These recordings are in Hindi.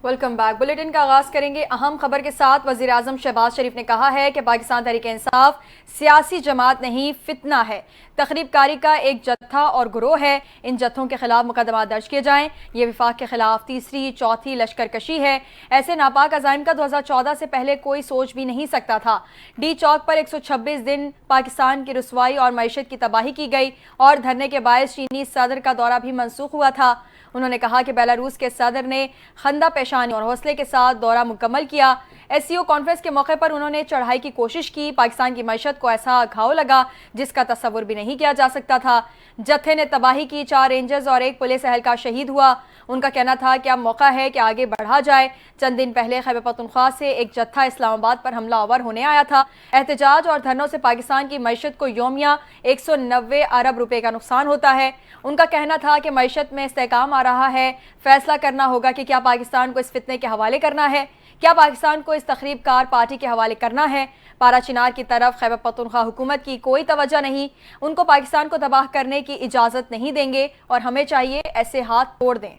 Welcome back. बुलेटिन का आगाज करेंगे अहम खबर के साथ। वजीर आजम शहबाज शरीफ ने कहा है कि पाकिस्तान तहरीक इंसाफ सियासी जमात नहीं, फितना है, तखरीबकारी का एक जत्था और गिरोह है। इन जत्थों के खिलाफ मुकदमा दर्ज किए जाएं। ये विफाक के खिलाफ तीसरी चौथी लश्करकशी है। ऐसे नापाक अजाइम का 2014 से पहले कोई सोच भी नहीं सकता था। डी चौक पर 126 दिन पाकिस्तान की रुसवाई और मईशत की तबाही की गई और धरने के बायस चीनी सदर का दौरा भी मनसूख हुआ था। उन्होंने कहा कि बेलारूस के सदर ने खंदा पेशानी और हौसले के साथ दौरा मुकम्मल किया। एससीओ कॉन्फ्रेंस के मौके पर उन्होंने चढ़ाई की कोशिश की। पाकिस्तान की मईशत को ऐसा घाव लगा जिसका तस्वुर भी नहीं किया जा सकता था। जत्थे ने तबाही की, 4 रेंजर्स और 1 पुलिस एहलकार शहीद हुआ। उनका कहना था कि अब मौका है कि आगे बढ़ा जाए। चंद दिन पहले खैबर पख्तूनख्वा से एक जत्था इस्लामाबाद पर हमलावर होने आया था। एहतजाज और धरनों से पाकिस्तान की मईशत को योमिया 190 अरब रुपए का नुकसान होता है। उनका कहना था कि मईशत में इस्तेहकाम आ रहा है। फैसला करना होगा कि क्या पाकिस्तान को इस फितने के हवाले करना है, क्या पाकिस्तान को इस तखरीबकार पार्टी के हवाले करना है। पारा चिनार की तरफ खैबर पख्तूनख्वा हुकूमत की कोई तवज्जो नहीं। उनको पाकिस्तान को तबाह करने की इजाजत नहीं देंगे और हमें चाहिए ऐसे हाथ तोड़ दें।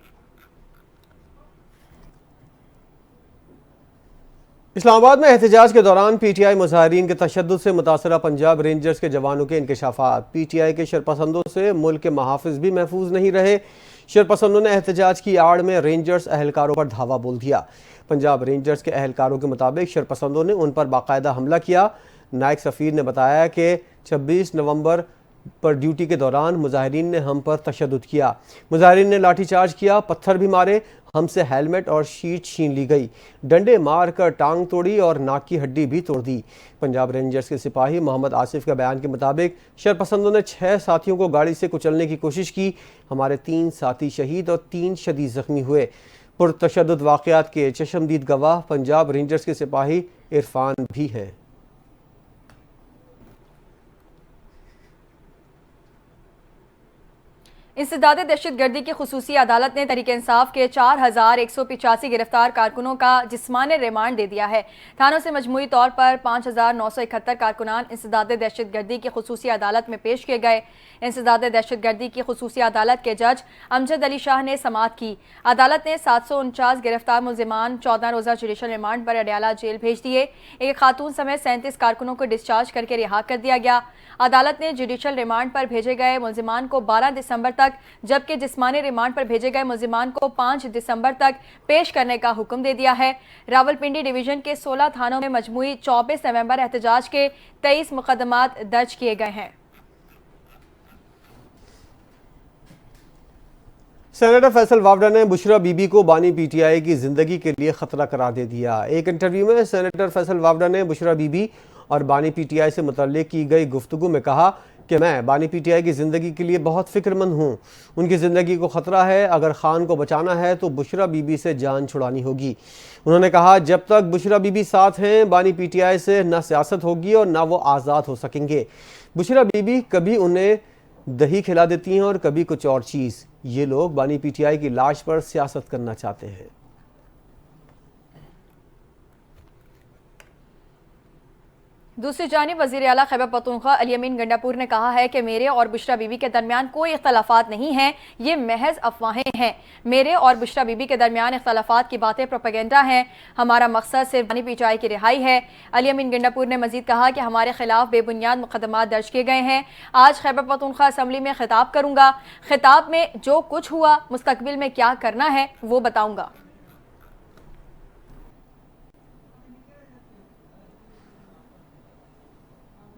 इस्लामाबाद में एहतजाज के दौरान पीटीआई मुजाहिरीन के तशद्दुद से मुतासरा पंजाब रेंजर्स के जवानों के इंकशाफात। पीटीआई के शरपसंदों से मुल्क के महाफिज भी महफूज नहीं रहे। शरपसंदों ने एहतजाज की आड़ में रेंजर्स एहलकारों पर धावा बोल दिया। पंजाब रेंजर्स के एहलकारों के मुताबिक शरपसंदों ने उन पर बाकायदा हमला किया। नायक सफ़ीर ने बताया कि 26 नवंबर पर ड्यूटी के दौरान मुजाहिरीन ने हम पर तशद्दुद किया। मुजाहिरीन ने लाठीचार्ज किया, पत्थर भी मारे, हमसे हेलमेट और शीट छीन ली गई, डंडे मार कर टांग तोड़ी और नाक की हड्डी भी तोड़ दी। पंजाब रेंजर्स के सिपाही मोहम्मद आसिफ के बयान के मुताबिक शरपसंदों ने 6 साथियों को गाड़ी से कुचलने की कोशिश की। हमारे 3 साथी शहीद और 3 शदीद जख्मी हुए। पुरतशद्दुद वाक़यात के चशमदीद गवाह पंजाब रेंजर्स के सिपाही इरफान भी हैं। इंसदादे दहशतगर्दी की खुसूसी अदालत ने तहरीक इंसाफ के 4185 गिरफ्तार कारकुनों का जिस्मानी रिमांड दे दिया है। थानों से मजमूई तौर पर 5971 कारकुनान इंसदादे दहशतगर्दी की खुसूसी अदालत में पेश किए गए। इंसदादे दहशतगर्दी की खुसूसी अदालत के जज अमजद अली शाह ने समाअत की। अदालत ने 749 गिरफ्तार मुलजिमान 14 रोज़ा जुडिशल रिमांड पर अडयाला जेल भेज दिए। एक खातून समेत 37 कारकुनों को डिस्चार्ज करके रिहा कर दिया गया। अदालत ने जुडिशल रिमांड पर भेजे गए मुलजिमान को 12 दिसंबर तक, जबकि जिस्मानी रिमांड पर भेजे गए मुलजिमान को 5 दिसंबर तक पेश करने का हुक्म दे दिया है। रावलपिंडी डिवीजन के 16 थानों में मजमूई 24 नवंबर एहतजाज के 23 मुकदमात दर्ज किए गए हैं। सेनेटर फैसल वावडा ने बुशरा बीबी को बानी पीटीआई की जिंदगी के लिए खतरा करार दे दिया। एक इंटरव्यू में सेनेटर फैसल वावडा ने बुशरा बीबी और बानी पीटीआई से मुतल्लिक की गई गुफ्तगू में कहा कि मैं बानी पीटीआई की ज़िंदगी के लिए बहुत फ़िक्रमंद हूँ। उनकी ज़िंदगी को ख़तरा है। अगर ख़ान को बचाना है तो बुशरा बीबी से जान छुड़ानी होगी। उन्होंने कहा, जब तक बुशरा बीबी साथ हैं बानी पीटीआई से ना सियासत होगी और ना वो आज़ाद हो सकेंगे। बुशरा बीबी कभी उन्हें दही खिला देती हैं और कभी कुछ और चीज़। ये लोग बानी पीटीआई की लाश पर सियासत करना चाहते हैं। दूसरी जानिब वज़ीर आला खैबर पख्तूनख्वा अली अमीन गंडापुर ने कहा है कि मेरे और बुशरा बीबी के दरमियान कोई इख्तलाफात नहीं हैं, ये महज अफवाहें हैं। मेरे और बुशरा बीबी के दरमियान इख्तलाफात की बातें प्रोपेगेंडा हैं। हमारा मकसद सिर्फ बानी पीटीआई की रिहाई है। अली अमीन गंडापुर ने मजीद कहा कि हमारे खिलाफ बेबुनियाद मुकदमा दर्ज किए गए हैं। आज खैबर पख्तूनख्वा असम्बली में खिताब करूंगा। खिताब में जो कुछ हुआ, मुस्तकबिल में क्या करना है वो बताऊंगा।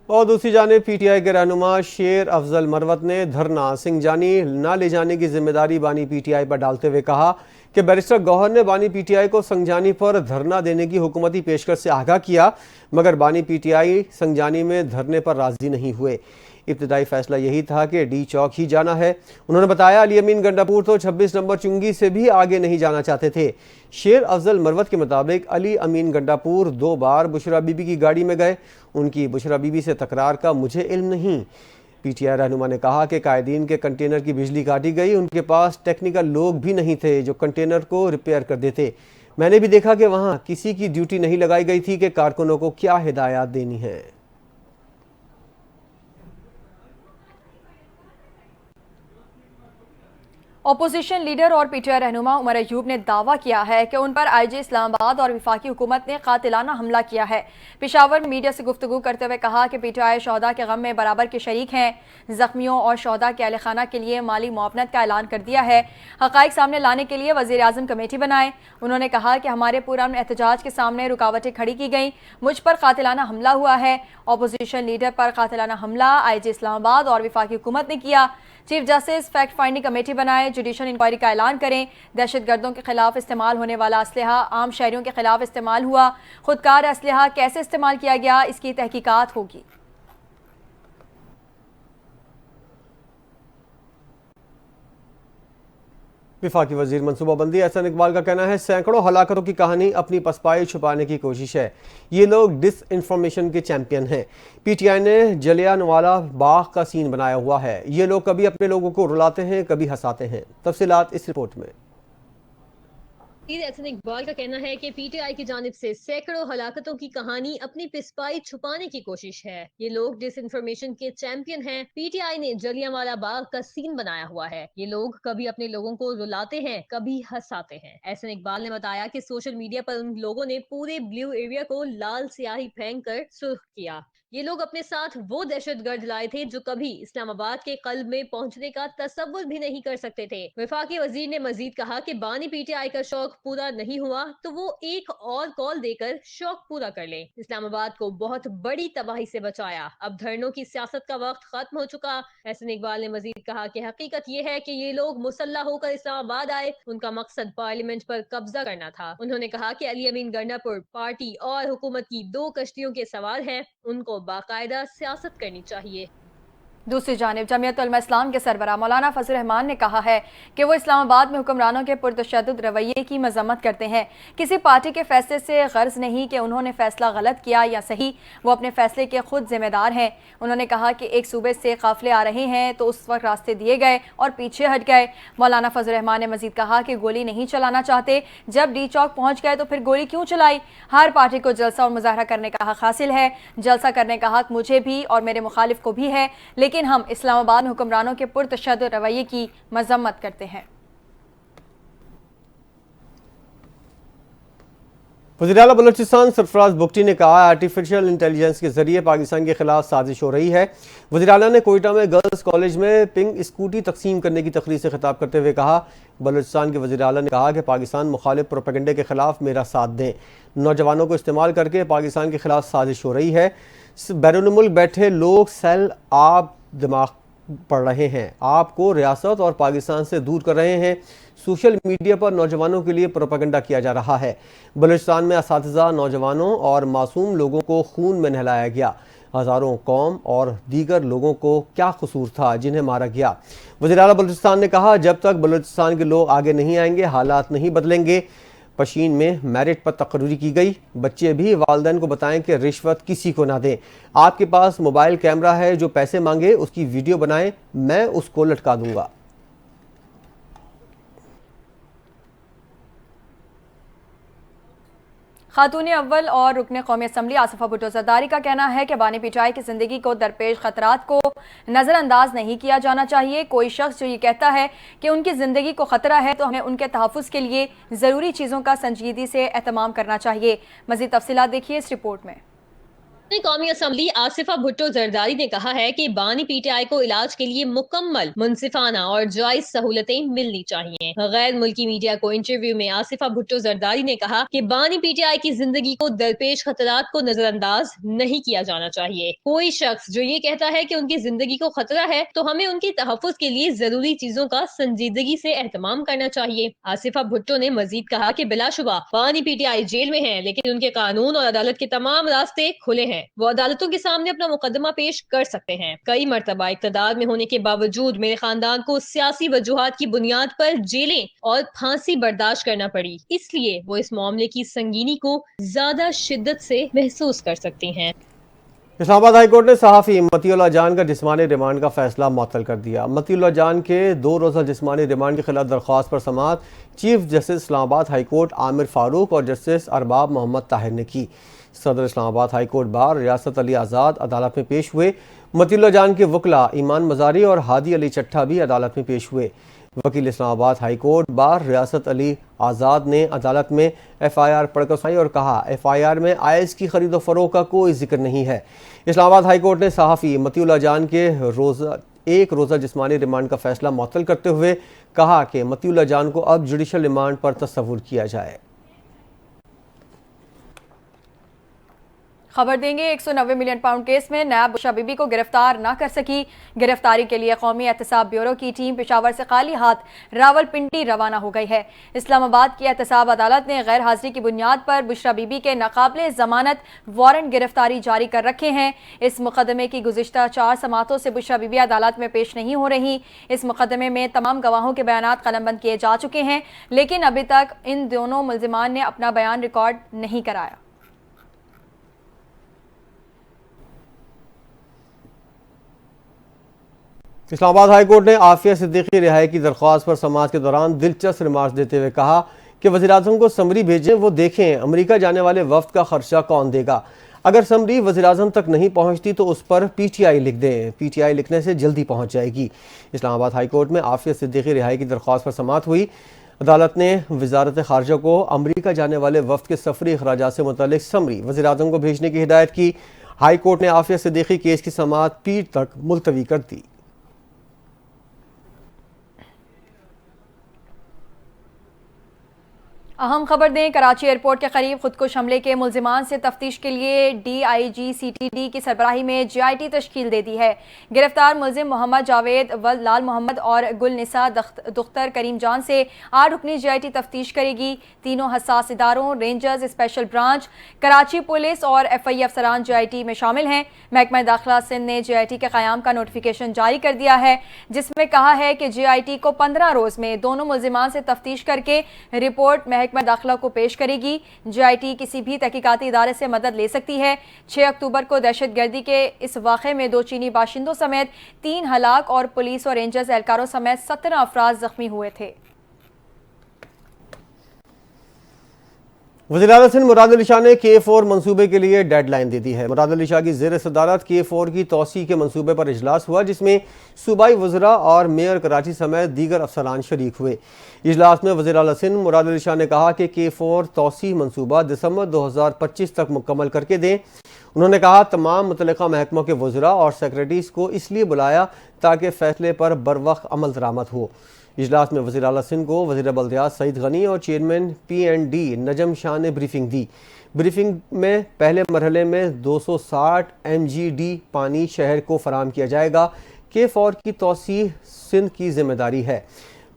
और दूसरी जानिब पीटीआई के रहनुमा शेर अफजल मरवत ने धरना सिंगजानी ना ले जाने की जिम्मेदारी बानी पीटीआई पर डालते हुए कहा कि बैरिस्टर गौहर ने बानी पीटीआई को संगजानी पर धरना देने की हुकूमती पेशकश से आगाह किया, मगर बानी पीटीआई संगजानी में धरने पर राजी नहीं हुए। इब्तिदाई फैसला यही था कि डी चौक ही जाना है। उन्होंने बताया, अली अमीन गंडापुर तो 26 नंबर चुंगी से भी आगे नहीं जाना चाहते थे। शेर अफजल मरवत के मुताबिक अली अमीन गंडापुर 2 बार बुशरा बीबी की गाड़ी में गए। उनकी बुशरा बीबी से तकरार का मुझे इल्म नहीं। पीटीआई रहनुमा ने कहा कि कायदीन के कंटेनर की बिजली काटी गई। उनके पास टेक्निकल लोग भी नहीं थे जो कंटेनर को रिपेयर कर देते। मैंने भी देखा कि वहाँ किसी की ड्यूटी नहीं लगाई गई थी कि कारकुनों को क्या हिदायत देनी है। अपोजिशन लीडर और पीटीआई रहनुमा उमर अयूब ने दावा किया है कि उन पर आईजी इस्लामाबाद और वफाकी हुकूमत ने कातिलाना हमला किया है। पेशावर में मीडिया से गुफ्तगू करते हुए कहा कि पीटीआई शोहदा के गम में बराबर के शरीक हैं। जख्मियों और शोहदा के अहल खाना के लिए माली मुआवनत का ऐलान कर दिया है। हकाइक सामने लाने के लिए वज़ीर आज़म कमेटी बनाए। उन्होंने कहा कि हमारे पुरअमन एहतजाज के सामने रुकावटें खड़ी की गई, मुझ पर कातिलाना हमला हुआ है। अपोजिशन लीडर पर कातिलाना हमला आईजी इस्लामाबाद और वफाकी हुकूमत ने किया। Chief justice fact finding committee बनाए, जुडिशल इंक्वायरी का ऐलान करें। दहशतगर्दों के खिलाफ इस्तेमाल होने वाला असलहा आम शहरियों के खिलाफ इस्तेमाल हुआ, खुदकार असलहा कैसे इस्तेमाल किया गया, इसकी तहकीकात होगी। वफाकी वजीर मनसूबाबंदी एहसन इकबाल का कहना है सैकड़ों हलाकतों की कहानी अपनी पसपाई छुपाने की कोशिश है। ये लोग डिस इंफॉर्मेशन के चैंपियन हैं। पीटीआई ने जलियांवाला बाग का सीन बनाया हुआ है। ये लोग कभी अपने लोगों को रुलाते हैं, कभी हंसाते हैं। तफसीलात इस रिपोर्ट में। एहसन इकबाल का कहना है कि पीटीआई की जानिब से सैकड़ों हलाकतों की कहानी अपनी पिसपाई छुपाने की कोशिश है। ये लोग डिसइंफॉर्मेशन के चैंपियन हैं। पीटीआई ने जलियांवाला बाग का सीन बनाया हुआ है। ये लोग कभी अपने लोगों को रुलाते हैं, कभी हंसाते हैं। एहसन इकबाल ने बताया कि सोशल मीडिया पर उन लोगों ने पूरे ब्लू एरिया को लाल स्याही फेंक कर सुर्ख किया। ये लोग अपने साथ वो दहशतगर्द लाए थे जो कभी इस्लामाबाद के कल्ब में पहुंचने का तसव्वुर भी नहीं कर सकते थे। वफाकी वजीर ने मजीद कहा कि बानी पीटीआई का शौक पूरा नहीं हुआ तो वो एक और कॉल देकर शौक पूरा कर ले। इस्लामाबाद को बहुत बड़ी तबाही से बचाया। अब धरनों की सियासत का वक्त खत्म हो चुका। एहसन इकबाल ने मजीद कहा कि हकीकत ये है कि ये लोग मुसल्ला होकर इस्लामाबाद आए, उनका मकसद पार्लियामेंट पर कब्जा करना था। उन्होंने कहा कि अली अमीन गंडापुर पार्टी और हुकूमत की दो कश्तियों के सवार हैं, उनको बाकायदा सियासत करनी चाहिए। दूसरी जानिब जमीयत उलमा इस्लाम के सरबराह मौलाना फजल रहमान ने कहा है कि वो इस्लामाबाद में हुक्मरानों के पुरतशद्दुद रवैये की मजम्मत करते हैं। किसी पार्टी के फैसले से गर्ज नहीं कि उन्होंने फैसला गलत किया या सही, वो अपने फैसले के खुद जिम्मेदार हैं। उन्होंने कहा कि एक सूबे से काफिले आ रहे हैं तो उस वक्त रास्ते दिए गए और पीछे हट गए। मौलाना फजल रहमान ने मजीद कहा कि गोली नहीं चलाना चाहते, जब डी चौक पहुंच गए तो फिर गोली क्यों चलाई। हर पार्टी को जलसा और मुजाहरा करने का हक हासिल है। जलसा करने का हक मुझे भी और मेरे मुखालिफ को भी है, लेकिन हम इस्लामाबाद में हुक्मरानों के पुरतशद्दुद रवैये की मजम्मत करते हैं। वज़ीर आला बलूचिस्तान सरफराज बुगटी ने कहा आर्टिफिशियल इंटेलिजेंस के जरिए पाकिस्तान के खिलाफ साजिश हो रही है। वज़ीर आला ने कोयटा में गर्ल्स कॉलेज में पिंक स्कूटी तकसीम करने की तकरीर से खिताब करते हुए कहा बलूचिस्तान के वज़ीर आला ने कहा कि पाकिस्तान मुखालिफ प्रोपेगेंडे के खिलाफ मेरा साथ दें। नौजवानों को इस्तेमाल करके पाकिस्तान के खिलाफ साजिश हो रही है। बैरून मुल्क बैठे लोग सेल आप दिमाग पढ़ रहे हैं, आपको रियासत और पाकिस्तान से दूर कर रहे हैं। सोशल मीडिया पर नौजवानों के लिए प्रोपेगेंडा किया जा रहा है। बलूचिस्तान में असातिज़ा, नौजवानों और मासूम लोगों को खून में नहलाया गया। हज़ारों कौम और दीगर लोगों को क्या कसूर था जिन्हें मारा गया। वज़ीर आला बलूचिस्तान ने कहा जब तक बलूचिस्तान के लोग आगे नहीं आएंगे हालात नहीं बदलेंगे। पशीन में मेरिट पर तकरीरी की गई। बच्चे भी वालिदैन को बताएं कि रिश्वत किसी को ना दें। आपके पास मोबाइल कैमरा है, जो पैसे मांगे उसकी वीडियो बनाएं, मैं उसको लटका दूंगा। खातून अव्वल और रुकने कौमी असम्बली आसिफा भुट्टो जरदारी का कहना है कि बानी पीटीआई की जिंदगी को दरपेश खतरात को नज़रअंदाज नहीं किया जाना चाहिए। कोई शख्स जो ये कहता है कि उनकी ज़िंदगी को ख़तरा है तो हमें उनके तहफ़्फ़ुज़ के लिए ज़रूरी चीज़ों का संजीदगी से एहतमाम करना चाहिए। मज़ीद तफसीलात देखिए इस रिपोर्ट में। कौमी असम्बली आसिफा भुट्टो जरदारी ने कहा है कि बानी पीटीआई को इलाज के लिए मुकम्मल मुनसिफाना और जायज सहूलतें मिलनी चाहिए। गैर मुल्की मीडिया को इंटरव्यू में आसिफा भुट्टो जरदारी ने कहा कि बानी पीटीआई की जिंदगी को दरपेश खतरात को नजरअंदाज नहीं किया जाना चाहिए। कोई शख्स जो ये कहता है कि उनकी जिंदगी को खतरा है तो हमें उनके तहफ़्फ़ुज़ के लिए जरूरी चीजों का संजीदगी से एहतमाम करना चाहिए। आसिफा भुट्टो ने मजीद कहा कि बिलाशुबा बानी पीटीआई जेल में है, लेकिन उनके कानून और अदालत के तमाम रास्ते खुले हैं। वो अदालतों के सामने अपना मुकदमा पेश कर सकते हैं। कई मर्तबा इक़्तिदार में होने के बावजूद मेरे खानदान को सियासी वजूहात की बुनियाद पर जेलें और फांसी बर्दाश्त करना पड़ी, इसलिए वो इस मामले की संगीनी को ज्यादा शिद्दत से महसूस कर सकती हैं। इस्लामाबाद हाईकोर्ट ने सहाफ़ी मतीउल्लाह जान का जिस्मानी रिमांड का फैसला मुअत्तल कर दिया। मतीउल्लाह जान के 2 रोज़ा जिस्मानी रिमांड के खिलाफ दरख्वास्त पर समाअत chief justice Islamabad high court Aamir Farooq और जस्टिस अरबाब मोहम्मद ताहिर ने की। सदर इस्लामाबाद हाईकोर्ट बार रियासत अली आज़ाद अदालत में पेश हुए। मतीउल्लाह जान के वकला ईमान मजारी और हादी अली चट्ठा भी अदालत में पेश हुए। वकील इस्लामाबाद हाई कोर्ट बार रियासत अली आज़ाद ने अदालत में FIR पढ़कर सुनाई और कहा FIR में IS की खरीदो फरोख्त का कोई जिक्र नहीं है। इस्लामाबाद हाई कोर्ट ने सहाफ़ी मतीउल्लाह जान के एक रोज़ा जिस्मानी रिमांड का फैसला मुअत्तल करते हुए कहा कि मतीउल्लाह जान को अब जुडिशल रिमांड पर तस्वुर किया जाए। खबर देंगे 190 मिलियन पाउंड केस में नायब बुशरा बीबी को गिरफ्तार न कर सकी। गिरफ्तारी के लिए कौमी एहतसाब ब्यूरो की टीम पेशावर से खाली हाथ रावलपिंडी रवाना हो गई है। इस्लामाबाद की एहतसाब अदालत ने गैर हाजिरी की बुनियाद पर बुशरा बीबी के नाकाबिले जमानत वारंट गिरफ्तारी जारी कर रखे हैं। इस मुकदमे की गुज़िश्ता 4 समातों से बुशरा बीबी अदालत में पेश नहीं हो रही। इस मुकदमे में तमाम गवाहों के बयान कलमबंद किए जा चुके हैं, लेकिन अभी तक इन दोनों मुल्जिमान ने अपना बयान रिकॉर्ड नहीं कराया। इस्लामाबाद हाई कोर्ट ने आफिया सिद्दीकी रिहाई की दरख्वास्त पर समाअत के दौरान दिलचस्प रिमार्क्स देते हुए कहा कि वज़ीर-ए-आज़म को समरी भेजें, वो देखें अमेरिका जाने वाले वफ्द का खर्चा कौन देगा। अगर समरी वज़ीर-ए-आज़म तक नहीं पहुंचती तो उस पर PTI लिख दें, PTI लिखने से जल्दी पहुंच जाएगी। इस्लामाबाद हाई कोर्ट में आफिया सिद्दीकी रिहाई की दरख्वास्त पर समाअत हुई। अदालत ने वजारत खारजा को अमरीका जाने वाले वफ्द के सफरी अखराजात से मुतल्लिक समरी वज़ीर-ए-आज़म को भेजने की हिदायत की। हाई कोर्ट ने आफिया सिद्दीकी केस की समाअत पीर तक मुलतवी कर दी। अहम खबर दें, कराची एयरपोर्ट के करीब खुदकुश हमले के मुल्जिमान से तफ्तीश के लिए DIG CTD की सरबराही में GIT तश्कील दे दी है। गिरफ्तार मुल्जिम मोहम्मद जावेद वल्द लाल मोहम्मद और गुलनिसा दुख्तर करीम जान से 8 रुकनी GIT तफ्तीश करेगी। तीनों हसास इदारों rangers special branch, Karachi police और FI अफसरान GIT में शामिल हैं। महकमा दाखिला सिंध ने GIT के क़याम का नोटिफिकेशन जारी कर दिया है, जिसमें कहा है कि GIT को 15 रोज़ में दोनों मुल्जिमान से तफ्तीश करके रिपोर्ट महकमा दाखिला को पेश करेगी। GIT किसी भी तहकीकाती इदारे से मदद ले सकती है। 6 अक्टूबर को दहशतगर्दी के इस वाक़े में 2 चीनी बाशिंदों समेत 3 हलाक और पुलिस और रेंजर्स एहलकारों समेत 17 अफराद जख्मी हुए थे। वज़ीर-ए-आज़म सिंध मुराद अली शाह ने K4 मनसूबे के लिए डेडलाइन दे दी है। मुराद अली शाह की ज़ेर सदारत K4 की तोसी के मनसूबे पर इजलास हुआ, जिसमें सूबाई वज़रा और मेयर कराची समेत दीगर अफसरान शरीक हुए। इजलास में वज़ीर-ए-आला सिंध मुराद अली शाह ने कहा कि K4 तोसी मनसूबा दिसंबर 2025 तक मुकम्मल करके दें। उन्होंने कहा तमाम मुतल्लिका महकमों के वज़रा और सेक्रेटरीज को इसलिए बुलाया ताकि फैसले पर बरवक्त अमल दरामद हो। इजलास में वज़ीर-ए-आला सिंध को वज़ीर बल्दियात सईद गनी और चेयरमैन PND नजम शाह ने ब्रीफिंग दी। ब्रीफिंग में पहले मरहले में 260 MGD पानी शहर को फराम किया जाएगा। K4 की तोसी सिंध की जिम्मेदारी है।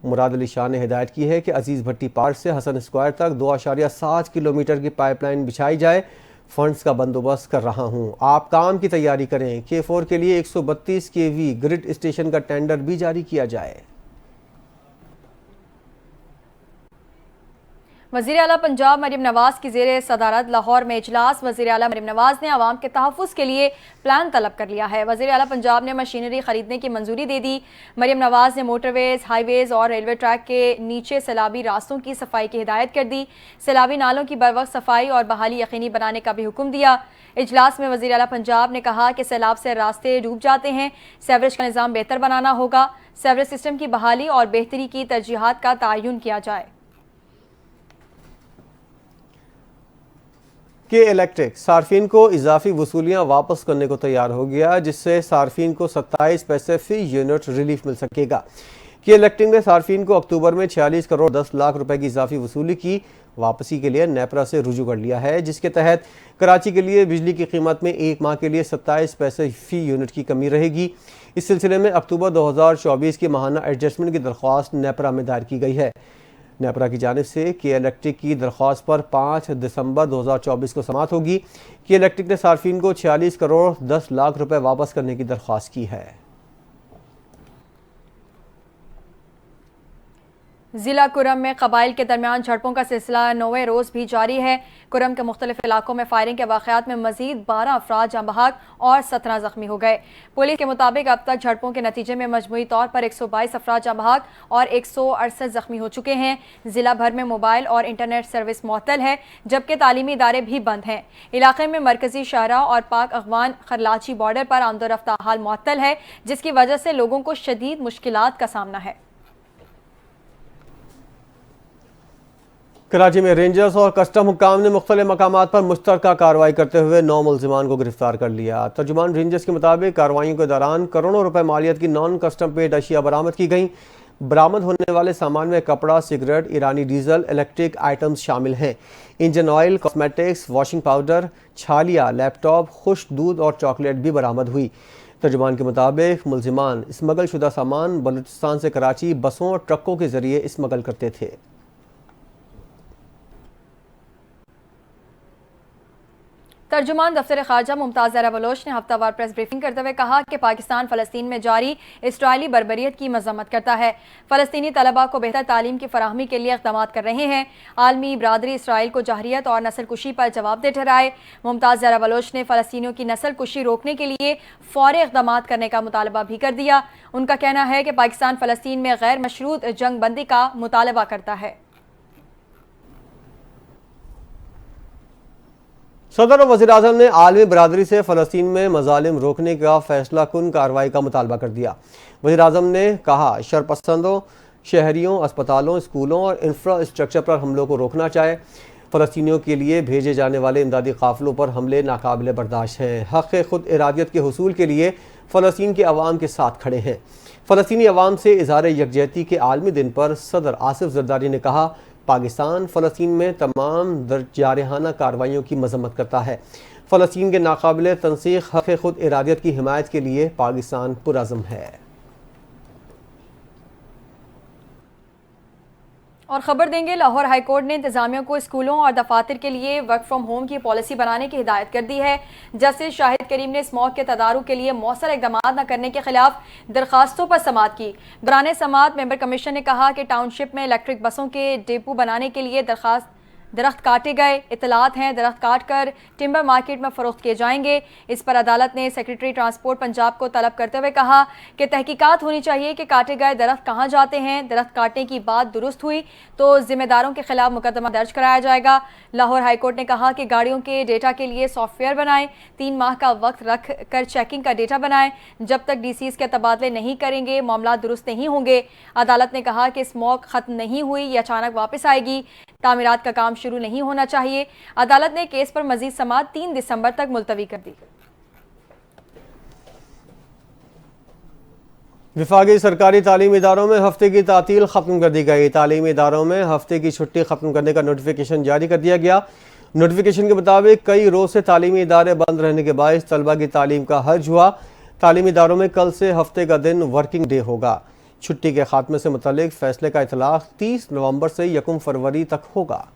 मुराद अली शाह ने हिदायत की है कि अजीज़ भट्टी पार्क से हसन स्क्वायर तक 2.7 किलोमीटर की पाइपलाइन बिछाई जाए। फंड्स का बंदोबस्त कर रहा हूँ, आप काम की तैयारी करें। K4 के लिए 132 kV ग्रिड स्टेशन का टेंडर भी जारी किया जाए। वज़ीर आला पंजाब मरीम नवाज की ज़ेर सदारत लाहौर में इजलास। वज़ीर आला मरीम नवाज ने आवाम के तहफ़्फ़ुज़ के लिए प्लान तलब कर लिया है। वज़ीर आला पंजाब ने मशीनरी ख़रीदने की मंजूरी दे दी। मरीम नवाज ने मोटरवेज़, हाईवेज़ और रेलवे ट्रैक के नीचे सैलाबी रास्तों की सफाई की हिदायत कर दी। सैलाबी नालों की बरवक्त सफाई और बहाली यकीनी बनाने का भी हुक्म दिया। इजलास में वज़ीर आला पंजाब ने कहा कि सैलाब से रास्ते डूब जाते हैं, सीवरेज का निज़ाम बेहतर बनाना होगा। सीवरेज सिस्टम की बहाली और बेहतरी की तरजीहात का तयन किया जाए। के इलेक्ट्रिक सार्फिन को इजाफी वसूलियाँ वापस करने को तैयार हो गया, जिससे सार्फिन को 27 पैसे फी यूनिट रिलीफ मिल सकेगा। के इलेक्ट्रिक ने सार्फिन को अक्टूबर में 46 करोड़ 10 लाख रुपए की इजाफी वसूली की वापसी के लिए नेपरा से रुजू कर लिया है, जिसके तहत कराची के लिए बिजली की कीमत में 1 माह के लिए 27 पैसे फी यूनिट की कमी रहेगी। इस सिलसिले में अक्टूबर 2024 की माहाना एडजस्टमेंट की दरख्वास्त नेपरा में दायर की गई है। नेपरा की जानिब से के इलेक्ट्रिक की दरख्वास्त पर 5 दिसंबर 2024 को समाअत होगी। के इलेक्ट्रिक ने सार्फिन को 46 करोड़ 10 लाख रुपए वापस करने की दरख्वास्त की है। जिला कुरम में कबाइल के दरमियान झड़पों का सिलसिला 9वें रोज़ भी जारी है। कुरम के मुख्तलिफ इलाकों में फायरिंग के वाक़यात में मजीद 12 अफराद जाँ बहक और 17 जख्मी हो गए। पुलिस के मुताबिक अब तक झड़पों के नतीजे में मजमूई तौर पर 122 अफराद जाँ बहक और 168 जख्मी हो चुके हैं। जिला भर में मोबाइल और इंटरनेट सर्विस मुअत्तल है, जबकि तालीमी इदारे भी बंद हैं। इलाके में मरकजी शहरा और पाक अफगान खरलाची बॉर्डर पर आमदोरफ्ता हाल मुअत्तल है, जिसकी वजह से लोगों को शदीद मुश्किलात का सामना है। कराची में रेंजर्स और कस्टम हुक्काम ने मुख्तलिफ मकामात पर मुश्तरका कार्रवाई करते हुए 9 मुल्जिमान को गिरफ्तार कर लिया। तर्जुमान रेंजर्स के मुताबिक कार्रवाइयों के दौरान करोड़ों रुपए मालियत की नॉन कस्टम पेड अशिया बरामद की गई। बरामद होने वाले सामान में कपड़ा, सिगरेट, ईरानी डीजल, इलेक्ट्रिक आइटम्स शामिल हैं। Engine oil, cosmetics, washing powder, छालिया, लैपटॉप, खुश्क दूध और चॉकलेट भी बरामद हुई। तर्जुमान के मुताबिक मुल्जिमान स्मगल शुदा सामान बलूचिस्तान से कराची बसों और ट्रकों के जरिए स्मगल करते थे। तर्जुमान दफ्तर खारजा मुमताज़ ज़हरा बलोच ने हफ्तावार प्रेस ब्रीफिंग करते हुए कहा कि पाकिस्तान फ़लस्तीन में जारी इसराइली बर्बरियत की मज़म्मत करता है। फ़लस्तीनी तलबा को बेहतर तालीम की फराहमी के लिए इक़दाम कर रहे हैं। आलमी बरादरी इसराइल को जहरियत और नस्ल कुशी पर जवाबदेह ठहराए। मुमताज़ ज़हरा बलोच ने फ़लस्तीनियों की नस्ल कुशी रोकने के लिए फ़ौरी इक़दाम करने का मुतालबा भी कर दिया। उनका कहना है कि पाकिस्तान फ़लस्तीन में गैर मशरूत जंग बंदी का मुतालबा करता है। सदर और वज़ीर आज़म ने आलमी बरादरी से फ़लस्तीन में मज़ालिम रोकने का फैसला कुन कार्रवाई का मुतालबा कर दिया। वज़ीर आज़म ने कहा शरपसंदों शहरियों, अस्पतालों, स्कूलों और इंफ्रास्ट्रक्चर पर हमलों को रोकना चाहे। फ़लस्तीनियों के लिए भेजे जाने वाले इमदादी काफ़िलों पर हमले नाकाबिले बर्दाश्त हैं। हक़ खुद इरादियत के हुसूल के लिए फ़लस्तीन के अवाम के साथ खड़े हैं। फ़लस्तीनी अवाम से इज़हार यकजहती के आलमी दिन पर सदर आसिफ ज़रदारी ने कहा पाकिस्तान फ़लस्तीन में तमाम जारहाना कार्रवाइयों की मज़म्मत करता है। फ़लस्तीन के नाकाबिले तनसीख हक़ खुद इरादियत की हिमायत के लिए पाकिस्तान पुरअज़्म है। और खबर देंगे, लाहौर हाईकोर्ट ने इंतजामिया को स्कूलों और दफातर के लिए वर्क फ्रॉम होम की पॉलिसी बनाने की हिदायत कर दी है। जस्टिस शाहिद करीम ने स्मॉग के तदारुक के लिए मौसर इकदाम न करने के खिलाफ दरखास्तों पर समाअत की। दौरान समाअत मेंबर कमीशन ने कहा कि टाउनशिप में इलेक्ट्रिक बसों के डिपो बनाने के लिए दरख्त काटे गए। इतलात हैं दरख्त काट कर टिम्बर मार्केट में फरोख्त किए जाएंगे। इस पर अदालत ने सेक्रेटरी ट्रांसपोर्ट पंजाब को तलब करते हुए कहा कि तहकीकात होनी चाहिए कि काटे गए दरख्त कहाँ जाते हैं। दरख्त काटने की बात दुरुस्त हुई तो जिम्मेदारों के खिलाफ मुकदमा दर्ज कराया जाएगा। लाहौर हाईकोर्ट ने कहा कि गाड़ियों के डेटा के लिए सॉफ्टवेयर बनाएं, 3 माह का वक्त रख कर चेकिंग का डेटा बनाएं। जब तक DCs के तबादले नहीं करेंगे मामला दुरुस्त नहीं होंगे। अदालत ने कहा कि स्मॉग खत्म नहीं हुई या अचानक वापस आएगी। तामीरात का काम शुरू नहीं होना चाहिए। अदालत ने केस पर मजीद समाअत 3 दिसंबर तक मुलतवी कर दी। विफाकी सरकारी तालीमी इदारों में हफ्ते की तातील ख़त्म कर दी गई। तालीमी इदारों में हफ्ते की छुट्टी ख़त्म करने का नोटिफिकेशन जारी कर दिया गया। नोटिफिकेशन के मुताबिक कई रोज से तालीमी इदारे बंद रहने के बायस तलबा की तालीम का हर्ज हुआ। तालीमी इदारों में कल से हफ्ते का दिन वर्किंग डे होगा। छुट्टी के खात्मे से मुतल्लिक फैसले का इतलाक़ 30 नवंबर से 1 फरवरी तक होगा।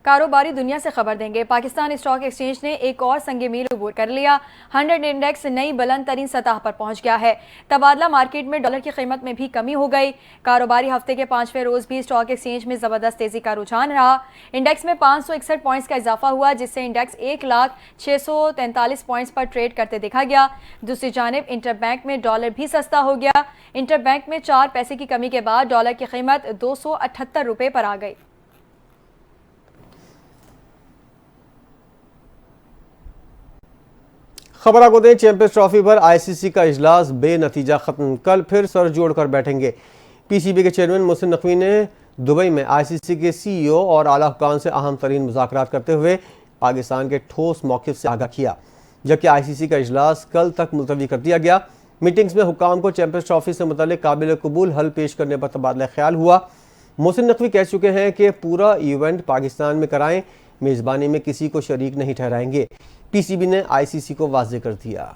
कारोबारी दुनिया से खबर देंगे। पाकिस्तान स्टॉक एक्सचेंज ने एक और संगे मील अबूर कर लिया। 100 इंडेक्स नई बुलंद तरीन सतह पर पहुंच गया है। तबादला मार्केट में डॉलर की कीमत में भी कमी हो गई। कारोबारी हफ्ते के 5वें रोज भी स्टॉक एक्सचेंज में जबरदस्त तेजी का रुझान रहा। इंडेक्स में 561 पॉइंट्स का इजाफा हुआ, जिससे इंडेक्स 1,0643 पॉइंट्स पर ट्रेड करते देखा गया। दूसरी जानिब इंटरबैंक में डॉलर भी सस्ता हो गया। इंटरबैंक में 4 पैसे की कमी के बाद डॉलर की कीमत 278 रुपये पर आ गई। खबर आपको दें, चैंपियंस ट्रॉफी पर ICC का इजलास बेनतीजा खत्म। कल फिर सर जोड़कर बैठेंगे। PCB के चेयरमैन मोहसिन नकवी ने दुबई में ICC के CEO और आला हुक्काम से अहम तरीन मुज़ाकरात करते हुए पाकिस्तान के ठोस मौक़िफ़ से आगाह किया, जबकि ICC का इजलास कल तक मुलतवी कर दिया गया। मीटिंग्स में हुक्काम को चैंपियंस ट्रॉफी से मुतल्लिक़ काबिल कबूल हल पेश करने पर तबादला ख्याल हुआ। मोहसिन नकवी कह चुके हैं कि पूरा इवेंट पाकिस्तान में कराएं, मेज़बानी में किसी को शरीक नहीं ठहराएंगे। PCB ने ICC को वाज़ेह कर दिया।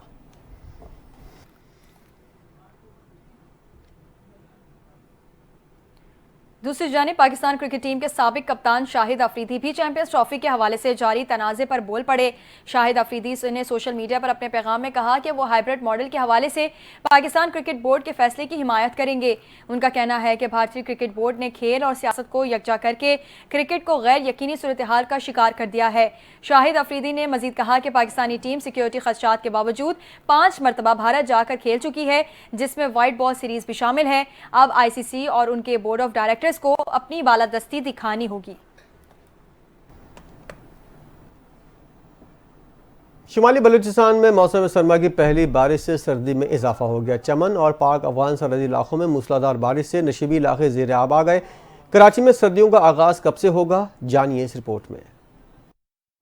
दूसरी जानिब पाकिस्तान क्रिकेट टीम के साबिक कप्तान शाहिद अफरीदी भी चैंपियंस ट्रॉफी के हवाले से जारी तनाज़े पर बोल पड़े। शाहिद अफरीदी ने सोशल मीडिया पर अपने पैगाम में कहा कि वो हाइब्रिड मॉडल के हवाले से पाकिस्तान क्रिकेट बोर्ड के फैसले की हिमायत करेंगे। उनका कहना है कि भारतीय क्रिकेट बोर्ड ने खेल और सियासत को यकजा करके क्रिकेट को गैर यकीनी सूरत हाल का शिकार कर दिया है। शाहिद अफरीदी ने मजीद कहा कि पाकिस्तानी टीम सिक्योरिटी खदशात के बावजूद 5 मरतबा भारत जाकर खेल चुकी है, जिसमें वाइट बॉल सीरीज भी शामिल है। अब ICC और उनके बोर्ड ऑफ डायरेक्टर्स को अपनी बालादस्ती दिखानी होगी। शुमाली बलूचिस्तान में मौसम सरमा की पहली बारिश से सर्दी में इजाफा हो गया। चमन और पाक अफगान सरहदी इलाकों में मूसलाधार बारिश से नशीबी इलाके ज़ेर आब आ गए। कराची में सर्दियों का आगाज कब से होगा, जानिए इस रिपोर्ट में।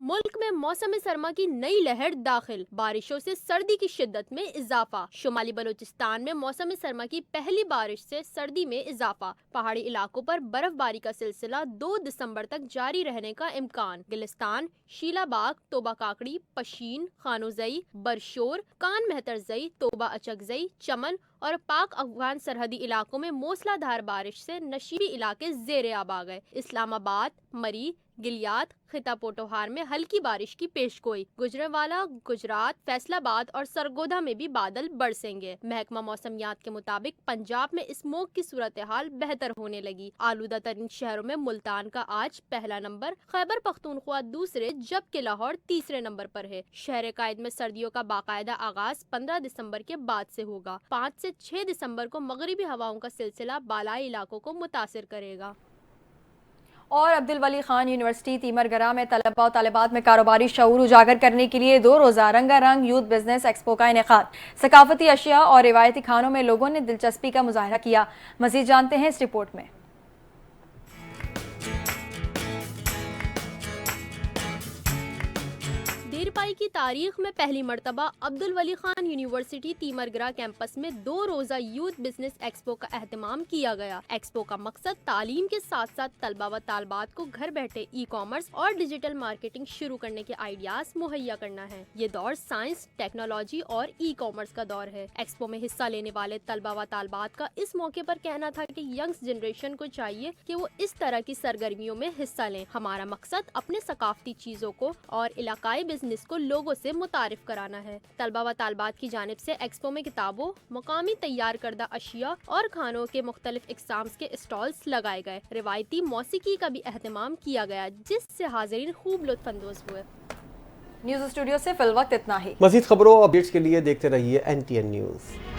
मुल्क में मौसम सरमा की नई लहर दाखिल, बारिशों से सर्दी की शिद्दत में इजाफा। शुमाली बलूचिस्तान में मौसम सरमा की पहली बारिश से सर्दी में इजाफा। पहाड़ी इलाकों पर बर्फबारी का सिलसिला 2 दिसंबर तक जारी रहने का इम्कान। गिलिस्तान, शीलाबाग, तोबा काकड़ी, पशीन, खानोजई, बरशोर, कान मेहतरजई, तोबा अचकजई, चमन और पाक अफगान सरहदी इलाकों में मूसलाधार बारिश से नशीबी इलाके ज़ेर आब आ गए। इस्लामाबाद, मरी, गिलियात, खिता पोटोहार में हल्की बारिश की पेशगोई। गुजरांवाला, गुजरात, फैसलाबाद और सरगोधा में भी बादल बरसेंगे। महकमा मौसमियात के मुताबिक पंजाब में स्मोक की सूरत हाल बेहतर होने लगी। आलूदा तरीन शहरों में मुल्तान का आज पहला नंबर, खैबर पख्तूनख्वा दूसरे, जबकि लाहौर तीसरे नंबर पर है। शहर कायद में सर्दियों का बाकायदा आगाज 15 दिसंबर के बाद से होगा। 5 से 6 दिसंबर को मगरिबी हवाओं का सिलसिला बालाई इलाकों को मुतासिर करेगा। और अब्दुल वली खान यूनिवर्सिटी तीमरगरा में तलबा और तालिबात में कारोबारी शऊर उजागर करने के लिए 2 रोज़ा रंगारंग यूथ बिजनेस एक्सपो का इनेकाद। सकाफती अशिया और रिवायती खानों में लोगों ने दिलचस्पी का मुजाहरा किया। मज़ीद जानते हैं इस रिपोर्ट में। देरपाई की तारीख में पहली मर्तबा अब्दुल वली खान यूनिवर्सिटी तीमरगरा कैंपस में 2 रोज़ा यूथ बिजनेस एक्सपो का एहतमाम किया गया। एक्सपो का मकसद तालीम के साथ साथ तलबा व तालबात को घर बैठे ई कॉमर्स और डिजिटल मार्केटिंग शुरू करने के आइडियाज मुहैया करना है। ये दौर साइंस, टेक्नोलॉजी और ई कॉमर्स का दौर है। एक्सपो में हिस्सा लेने वाले तलबा व तालबात का इस मौके पर कहना था कि यंग जनरेशन को चाहिए कि वो इस तरह की सरगर्मियों में हिस्सा लें। हमारा मकसद अपने सकाफती चीजों को और इलाकाई बिजनेस को लोगों से मुतारिफ कराना है। तलबा व तालबात की जानिब से एक्सपो में किताबों, मकामी तैयार करदा अशिया और खानों के मुख्तलिफ इक़साम्स के स्टॉल्स लगाए गए। रिवायती मौसीकी का भी एहतमाम किया गया, जिससे हाज़रीन खूब लुत्फ़अंदोज़ हुए। न्यूज़ स्टूडियो से फिल वक्त इतना ही। मज़ीद खबरों और अपडेट्स के लिए देखते रहिए NTN न्यूज़।